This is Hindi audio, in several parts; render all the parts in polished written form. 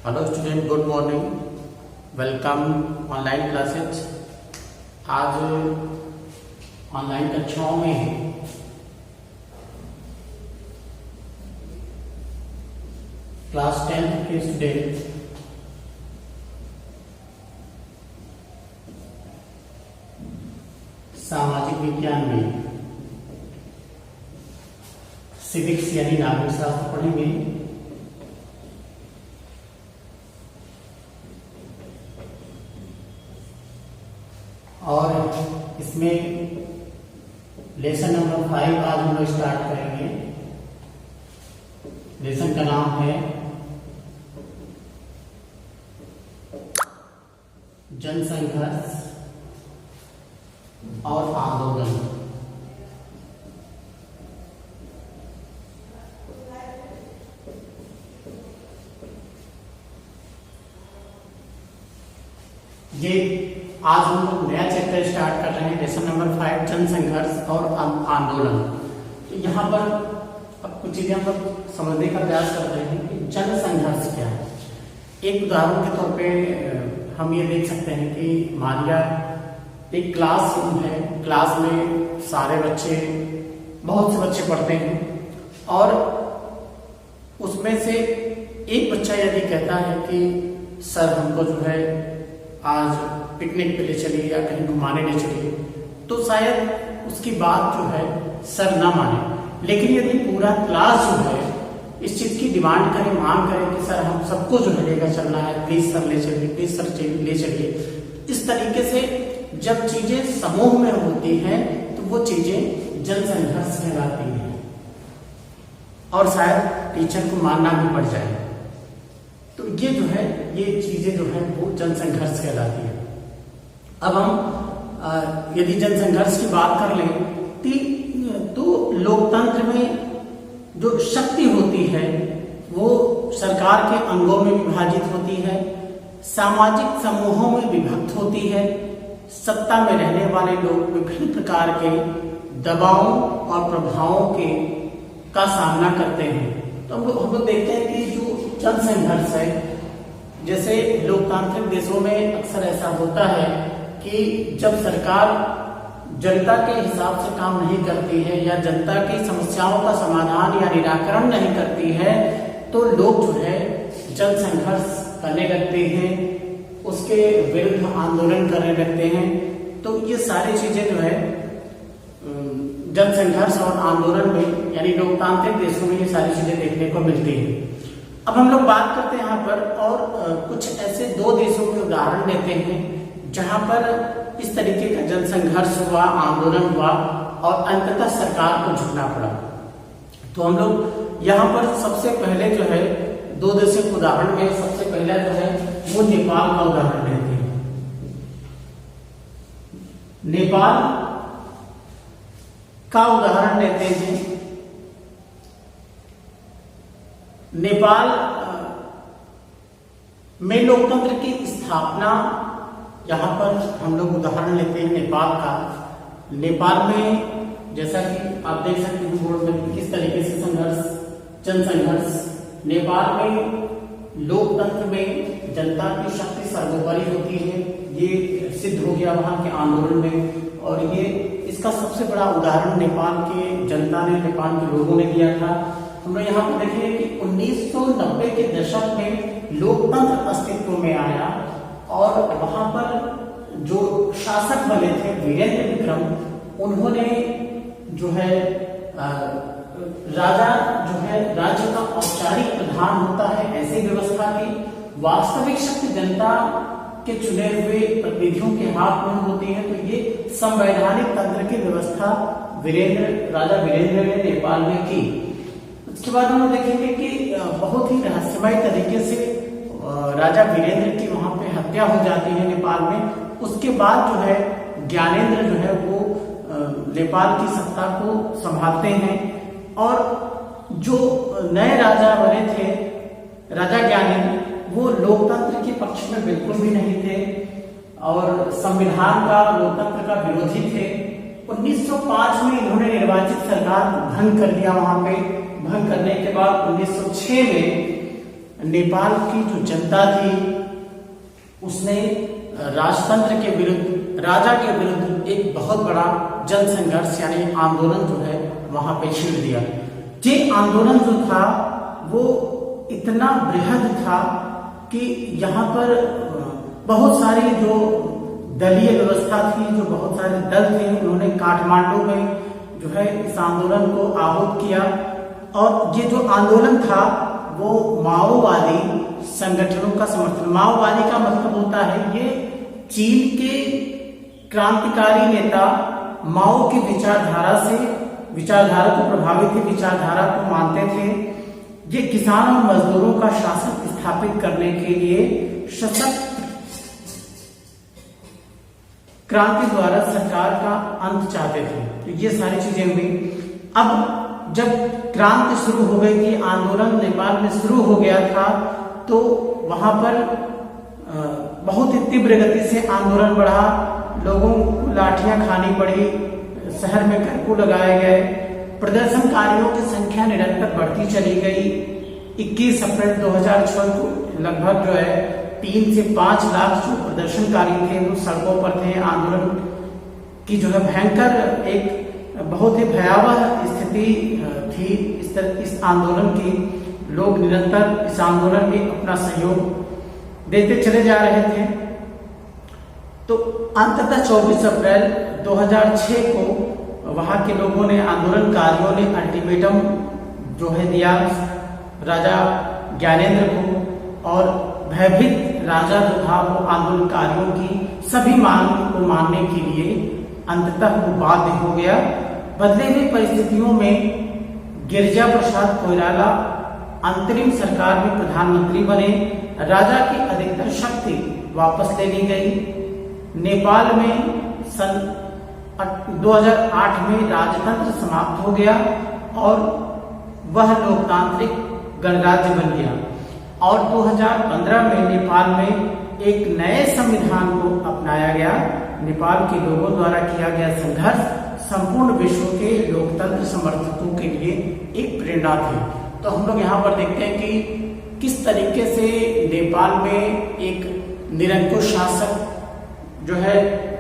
Hello student, good morning. Welcome online classes. आज ऑनलाइन कक्षाओं में क्लास 10 के स्टूडेंट सामाजिक विज्ञान में सिविक्स यानी नागरिक शास्त्र पढ़ेंगे। और इसमें लेसन नंबर 5 आज हम लोग स्टार्ट करेंगे। लेसन का नाम है जनसंघर्ष और आंदोलन। ये आज हम लोग नया चैप्टर स्टार्ट कर रहे हैं, लेसन नंबर 5 जनसंघर्ष और आंदोलन। तो यहाँ पर अब कुछ चीजें हम लोग समझने का प्रयास करते हैं कि जनसंघर्ष क्या है। एक उदाहरण के तौर पे हम ये देख सकते हैं कि मान लिया एक क्लास रूम है, क्लास में सारे बच्चे, बहुत से बच्चे पढ़ते हैं और उसमें से एक बच्चा यदि कहता है कि सर हमको जो है आज पिकनिक पे ले चलिए या कहीं घुमाने ले चलिए, तो शायद उसकी बात जो है सर ना माने। लेकिन यदि पूरा क्लास जो है इस चीज की डिमांड करे, मांग करे कि सर हम सबको जो है लेकर चलना है, प्लीज सर ले चलिए, प्लीज सर ले चलिए, इस तरीके से जब चीजें समूह में होती हैं तो वो चीजें जनसंघर्ष कहलाती हैं और शायद टीचर को मानना भी पड़ जाए। तो ये जो है, ये चीजें जो है वो जनसंघर्ष कहलाती है। अब हम यदि जनसंघर्ष की बात कर लें तो लोकतंत्र में जो शक्ति होती है वो सरकार के अंगों में विभाजित होती है, सामाजिक समूहों में विभक्त होती है, सत्ता में रहने वाले लोग विभिन्न प्रकार के दबावों और प्रभावों का सामना करते हैं। तो हम लोग देखते हैं कि जो जनसंघर्ष है, जैसे लोकतांत्रिक देशों में अक्सर ऐसा होता है कि जब सरकार जनता के हिसाब से काम नहीं करती है या जनता की समस्याओं का समाधान या निराकरण नहीं करती है तो लोग जो है जनसंघर्ष करने लगते हैं, उसके विरुद्ध आंदोलन करने लगते हैं। तो ये सारी चीजें जो है जनसंघर्ष और आंदोलन में यानी लोकतांत्रिक देशों में ये सारी चीजें देखने को मिलती है। अब हम लोग बात करते हैं यहाँ पर और कुछ ऐसे दो देशों के उदाहरण लेते हैं जहां पर इस तरीके का जनसंघर्ष हुआ, आंदोलन हुआ और अंततः सरकार को झुकना पड़ा। तो हम लोग यहाँ पर सबसे पहले जो है दो देशों के उदाहरण में सबसे पहला जो है वो नेपाल का उदाहरण लेते हैं। नेपाल का उदाहरण लेते हैं। नेपाल में लोकतंत्र की स्थापना, यहाँ पर हम लोग उदाहरण लेते हैं नेपाल का। नेपाल में जैसा कि आप देख सकते हैं बोर्ड में किस तरीके से जनसंघर्ष। नेपाल में लोकतंत्र में जनता की शक्ति सर्वोपरि होती है, ये सिद्ध हो गया वहां के आंदोलन में। और ये इसका सबसे बड़ा उदाहरण नेपाल के जनता ने, नेपाल के लोगों ने दिया था। हम लोग यहाँ पर देखेंगे कि 1990 के दशक में लोकतंत्र अस्तित्व में आया और वहां पर जो शासक बने थे वीरेंद्र विक्रम, उन्होंने जो है राजा जो है राज्य का औपचारिक प्रधान होता है ऐसी व्यवस्था की। वास्तविक शक्ति जनता के चुने हुए प्रतिनिधियों के हाथ में होती है। तो ये संवैधानिक तंत्र की व्यवस्था राजा वीरेंद्र ने नेपाल में की। उसके बाद हम देखेंगे कि बहुत ही रहस्यमय तरीके से राजा वीरेंद्र की वहां पे हत्या हो जाती है नेपाल में। उसके बाद जो है ज्ञानेंद्र जो है वो नेपाल की सत्ता को संभालते हैं और जो नए राजा बने थे राजा ज्ञानेंद्र, वो लोकतंत्र के पक्ष में बिल्कुल भी नहीं थे और संविधान का, लोकतंत्र का विरोधी थे। 1905 में इन्होंने निर्वाचित सरकार भंग कर दिया। वहां पे भंग करने के बाद 1906 में नेपाल की जो जनता थी उसने राजतंत्र के विरुद्ध, राजा के विरुद्ध एक बहुत बड़ा जन संघर्ष यानी आंदोलन जो है वहां पे छेड़ दिया। ये आंदोलन जो था वो इतना बृहद था कि यहाँ पर बहुत सारी जो दलीय व्यवस्था थी, जो बहुत सारे दल थे, उन्होंने काठमांडू में जो है इस आंदोलन को आहूत किया। और ये जो आंदोलन था वो माओवादी संगठनों का समर्थन, माओवादी का मतलब होता है ये चीन के क्रांतिकारी नेता माओ की विचारधारा को प्रभावित थी, विचारधारा को मानते थे। ये किसान और मजदूरों का शासन स्थापित करने के लिए सशक्त क्रांति द्वारा सरकार का अंत चाहते थे। तो ये सारी चीजें हुई। अब जब क्रांति शुरू हो गई थी, आंदोलन नेपाल में शुरू हो गया था, तो वहां पर बहुत ही तीव्र गति से आंदोलन बढ़ा, लोगों को लाठियां खानी पड़ी, शहर में कर्फ्यू लगाए गए, प्रदर्शनकारियों की संख्या निरंतर बढ़ती चली गई। 21 अप्रैल 2006 को लगभग जो है 3 से 5 लाख जो प्रदर्शनकारी थे वो सड़कों पर थे। आंदोलन की जो है भयंकर एक बहुत ही भयावह स्थिति थी। इस आंदोलन की लोग निरंतर इस आंदोलन में अपना सहयोग देते चले जा रहे थे। तो अंततः 24 अप्रैल 2006 को वहां के लोगों ने, आंदोलनकारियों ने अल्टीमेटम जो है दिया राजा ज्ञानेंद्र को, और भयभीत राजा जो था वो आंदोलनकारियों की सभी मांग को मानने के लिए अंततः वो बाध्य हो गया। बदले हुई परिस्थितियों में गिरिजा प्रसाद कोइराला अंतरिम सरकार में प्रधानमंत्री बने। राजा की अधिकतर शक्ति वापस ले ली गई। नेपाल में सन 2008 में राजतंत्र समाप्त हो गया और वह लोकतांत्रिक गणराज्य बन गया। और 2015 में नेपाल में एक नए संविधान को अपनाया गया। नेपाल के लोगों द्वारा किया गया संघर्ष संपूर्ण विश्व के लोकतंत्र समर्थकों के लिए एक प्रेरणा थी। तो हम लोग यहाँ पर देखते हैं कि किस तरीके से नेपाल में एक निरंकुश शासक जो है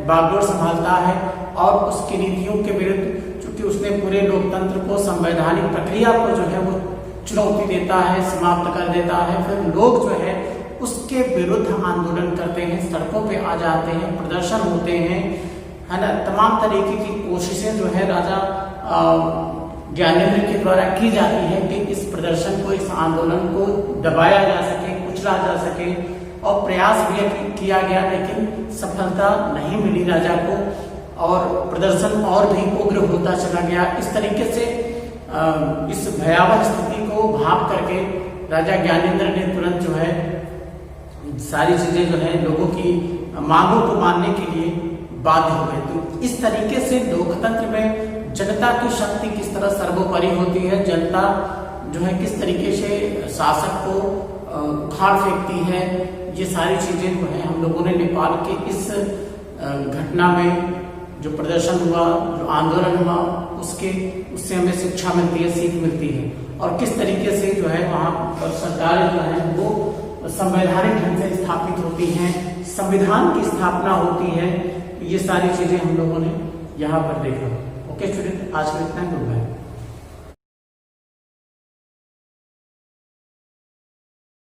बागडोर संभालता है और उसकी नीतियों के विरुद्ध, चूंकि उसने पूरे लोकतंत्र को, संवैधानिक प्रक्रिया को जो है वो चुनौती देता है, समाप्त कर देता है। फिर लोग जो है उसके विरुद्ध आंदोलन करते हैं, सड़कों पे आ जाते हैं, प्रदर्शन होते हैं, है ना। तमाम तरीके की कोशिशें जो है राजा ज्ञानेंद्र के द्वारा की जाती है कि इस प्रदर्शन को, इस आंदोलन को दबाया जा सके, कुचला जा सके, और प्रयास भी किया गया, लेकिन सफलता नहीं मिली राजा को, और प्रदर्शन और भी उग्र होता चला गया। इस तरीके से इस भयावह स्थिति को भाप करके राजा ज्ञानेंद्र ने तुरंत जो है सारी चीजें जो है लोगों की मांगों को मानने के लिए बाध्य हो गए। तो इस तरीके से लोकतंत्र में जनता की शक्ति किस तरह सर्वोपरि होती है, जनता जो है किस तरीके से शासक को उखाड़ फेंकती है, ये सारी चीजें जो है हम लोगों ने नेपाल के इस घटना में जो प्रदर्शन हुआ, जो आंदोलन हुआ, उससे हमें शिक्षा मिलती है, सीख मिलती है, और किस तरीके से जो है वहाँ पर सरकारें जो है वो संवैधानिक ढंग से स्थापित होती हैं, संविधान की स्थापना होती है। ये सारी चीजें हम लोगों ने यहाँ पर देखा। ओके स्टूडेंट, आज के इतना ही।